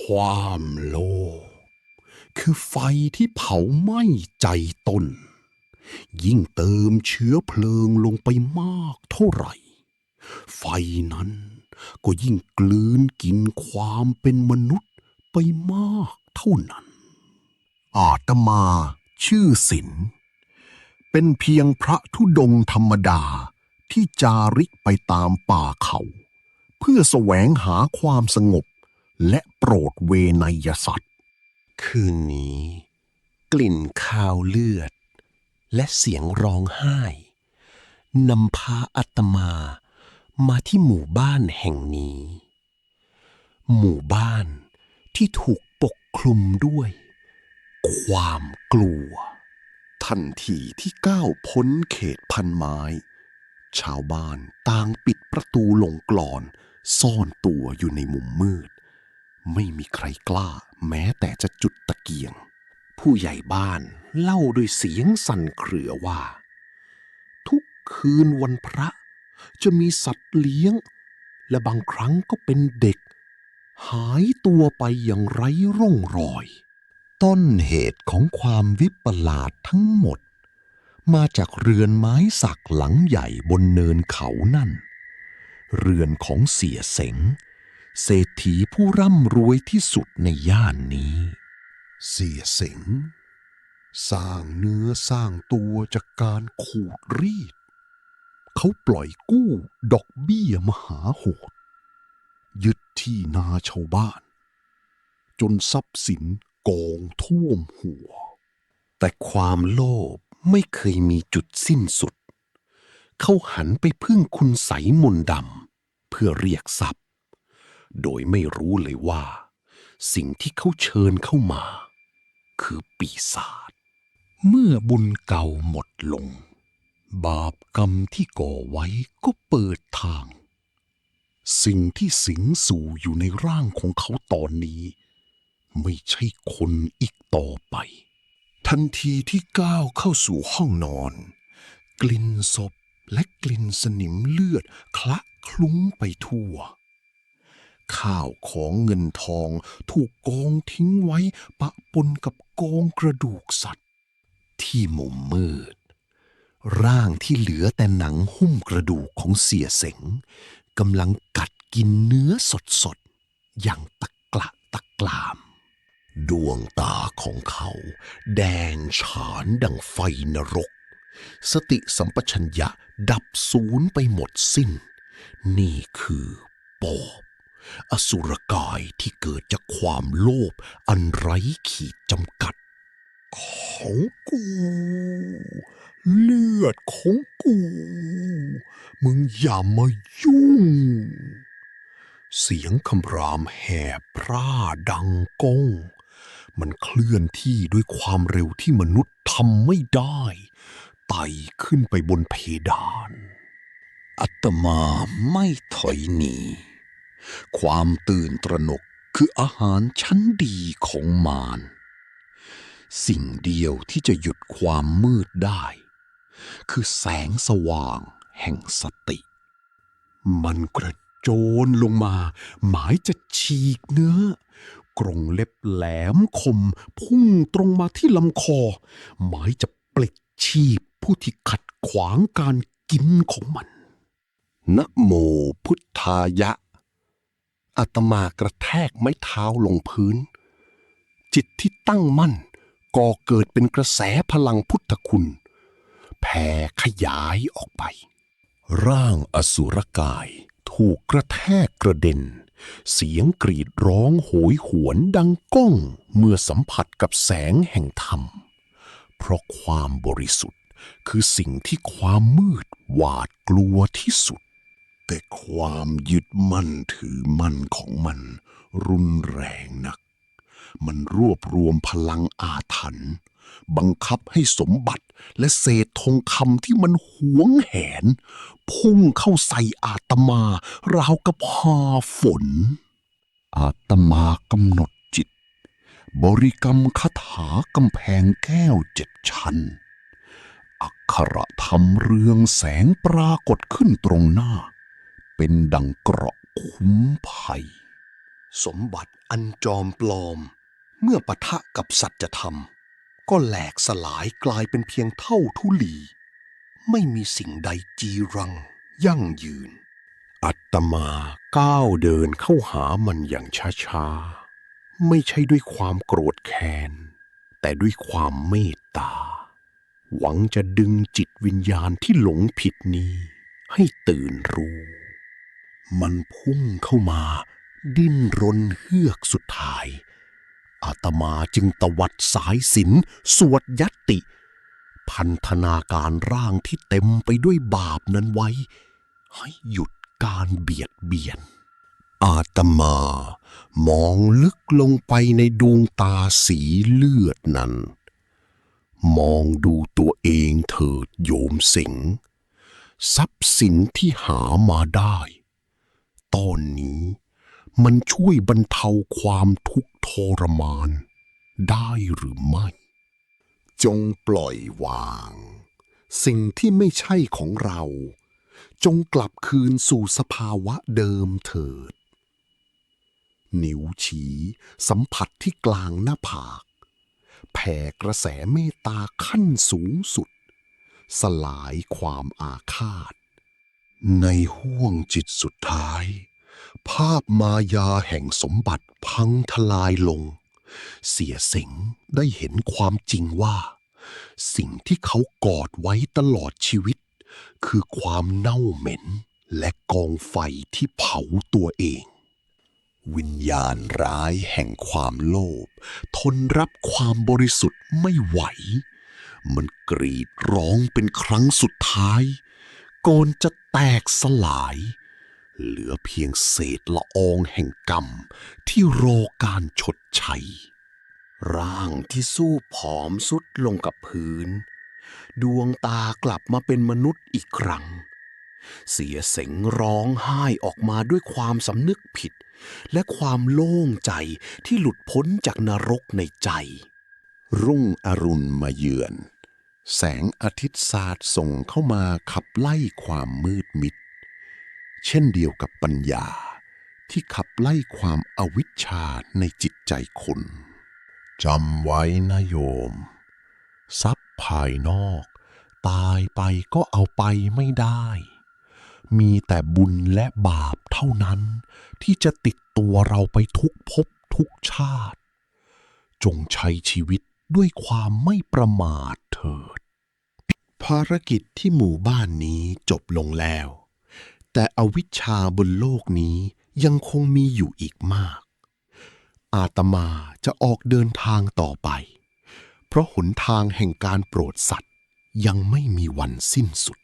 ความโลภคือไฟที่เผาไหม้ใจตนยิ่งเติมเชื้อเพลิงลงไปมากเท่าไหร่ไฟนั้นก็ยิ่งกลืนกินความเป็นมนุษย์ไปมากเท่านั้นอาตมาชื่อศิลป์เป็นเพียงพระธุดงค์ธรรมดาที่จาริกไปตามป่าเขาเพื่อแสวงหาความสงบและโปรดเวไนยสัตว์คืนนี้กลิ่นคาวเลือดและเสียงร้องไห้นำพาอาตมาที่หมู่บ้านแห่งนี้หมู่บ้านที่ถูกปกคลุมด้วยความกลัวทันทีที่ก้าวพ้นเขตพันไม้ชาวบ้านต่างปิดประตูลงกลอนซ่อนตัวอยู่ในมุมมืดไม่มีใครกล้าแม้แต่จะจุดตะเกียงผู้ใหญ่บ้านเล่าด้วยเสียงสั่นเครือว่าทุกคืนวันพระจะมีสัตว์เลี้ยงและบางครั้งก็เป็นเด็กหายตัวไปอย่างไร้ร่องรอยต้นเหตุของความวิปลาสทั้งหมดมาจากเรือนไม้สักหลังใหญ่บนเนินเขานั่นเรือนของเสียเสงเศรษฐีผู้ร่ำรวยที่สุดในย่านนี้เสียเสงสร้างเนื้อสร้างตัวจากการขูดรีดเขาปล่อยกู้ดอกเบี้ยมหาโหดยึดที่นาชาวบ้านจนทรัพย์สินกองท่วมหัวแต่ความโลภไม่เคยมีจุดสิ้นสุดเขาหันไปพึ่งคุณไสยมนต์ดำเพื่อเรียกทรัพย์โดยไม่รู้เลยว่าสิ่งที่เขาเชิญเข้ามาคือปีศาจเมื่อบุญเก่าหมดลงบาปกรรมที่ก่อไว้ก็เปิดทางสิ่งที่สิงสู่อยู่ในร่างของเขาตอนนี้ไม่ใช่คนอีกต่อไปทันทีที่ก้าวเข้าสู่ห้องนอนกลิ่นศพและกลิ่นสนิมเลือดคละคลุ้งไปทั่วข้าวของเงินทองถูกกองทิ้งไว้ปะปนกับกองกระดูกสัตว์ที่มุมมืดร่างที่เหลือแต่หนังหุ้มกระดูกของเสียเสงกำลังกัดกินเนื้อสดๆอย่างตะกละตะกรามดวงตาของเขาแดงฉานดังไฟนรกสติสัมปชัญญะดับสูญไปหมดสิ้นนี่คือปอบอสุรกายที่เกิดจากความโลภอันไร้ขีดจำกัดของกูเลือดของกูมึงอย่ามายุ่งเสียงคำรามแห่พร่าดังก้องมันเคลื่อนที่ด้วยความเร็วที่มนุษย์ทำไม่ได้ไต่ขึ้นไปบนเพดานอาตมาไม่ถอยหนีความตื่นตระหนกคืออาหารชั้นดีของมารสิ่งเดียวที่จะหยุดความมืดได้คือแสงสว่างแห่งสติมันกระโจนลงมาหมายจะฉีกเนื้อกรงเล็บแหลมคมพุ่งตรงมาที่ลำคอหมายจะปลิดชีพผู้ที่ขัดขวางการกินของมันนะโมพุทธายะอาตมากระแทกไม้เท้าลงพื้นจิตที่ตั้งมั่นก่อเกิดเป็นกระแสพลังพุทธคุณแผ่ขยายออกไปร่างอสุรกายถูกกระแทกกระเด็นเสียงกรีดร้องโหยหวนดังก้องเมื่อสัมผัสกับแสงแห่งธรรมเพราะความบริสุทธิ์คือสิ่งที่ความมืดหวาดกลัวที่สุดแต่ความยึดมั่นถือมั่นของมันรุนแรงนักมันรวบรวมพลังอาถรรพ์บังคับให้สมบัติและเศษทองคำที่มันหวงแหนพุ่งเข้าใส่อาตมาราวกับหาฝนอาตมากำหนดจิตบริกรรมคาถากำแพงแก้ว7 ชั้นอักขระธรรมเรืองแสงปรากฏขึ้นตรงหน้าเป็นดังเกราะคุ้มภัย สมบัติอันจอมปลอมเมื่อปะทะกับสัจธรรมก็แหลกสลายกลายเป็นเพียงเท่าธุลีไม่มีสิ่งใดจีรังยั่งยืนอาตมาก้าวเดินเข้าหามันอย่างช้าๆไม่ใช่ด้วยความโกรธแค้นแต่ด้วยความเมตตาหวังจะดึงจิตวิญญาณที่หลงผิดนี้ให้ตื่นรู้มันพุ่งเข้ามาดิ้นรนเฮือกสุดท้ายอาตมาจึงตวัดสายสิญจน์สวดยัตติพันธนาการร่างที่เต็มไปด้วยบาปนั้นไว้ให้หยุดการเบียดเบียนอาตมามองลึกลงไปในดวงตาสีเลือดนั้นมองดูตัวเองเถิดโยมสิงห์ทรัพย์สินที่หามาได้ตอนนี้มันช่วยบรรเทาความทุกข์ทรมานได้หรือไม่จงปล่อยวางสิ่งที่ไม่ใช่ของเราจงกลับคืนสู่สภาวะเดิมเถิดนิ้วชี้สัมผัสที่กลางหน้าผากแผ่กระแสเมตตาขั้นสูงสุดสลายความอาฆาตในห้วงจิตสุดท้ายภาพมายาแห่งสมบัติพังทลายลงเสียเสงได้เห็นความจริงว่าสิ่งที่เขากอดไว้ตลอดชีวิตคือความเน่าเหม็นและกองไฟที่เผาตัวเองวิญญาณร้ายแห่งความโลภทนรับความบริสุทธิ์ไม่ไหวมันกรีดร้องเป็นครั้งสุดท้ายก่อนจะแตกสลายเหลือเพียงเศษละอองแห่งกรรมที่รอการชดใช้ร่างที่สู้ผอมสุดลงกับพื้นดวงตากลับมาเป็นมนุษย์อีกครั้งเสียเสงร้องไห้ออกมาด้วยความสำนึกผิดและความโล่งใจที่หลุดพ้นจากนรกในใจรุ่งอรุณมาเยือนแสงอาทิตย์สาดส่งเข้ามาขับไล่ความมืดมิดเช่นเดียวกับปัญญาที่ขับไล่ความอวิชชาในจิตใจคนจำไว้นะโยมทรัพย์ภายนอกตายไปก็เอาไปไม่ได้มีแต่บุญและบาปเท่านั้นที่จะติดตัวเราไปทุกภพทุกชาติจงใช้ชีวิตด้วยความไม่ประมาทเถิดภารกิจที่หมู่บ้านนี้จบลงแล้วแต่อวิชชาบนโลกนี้ยังคงมีอยู่อีกมากอาตมาจะออกเดินทางต่อไปเพราะหนทางแห่งการโปรดสัตว์ยังไม่มีวันสิ้นสุด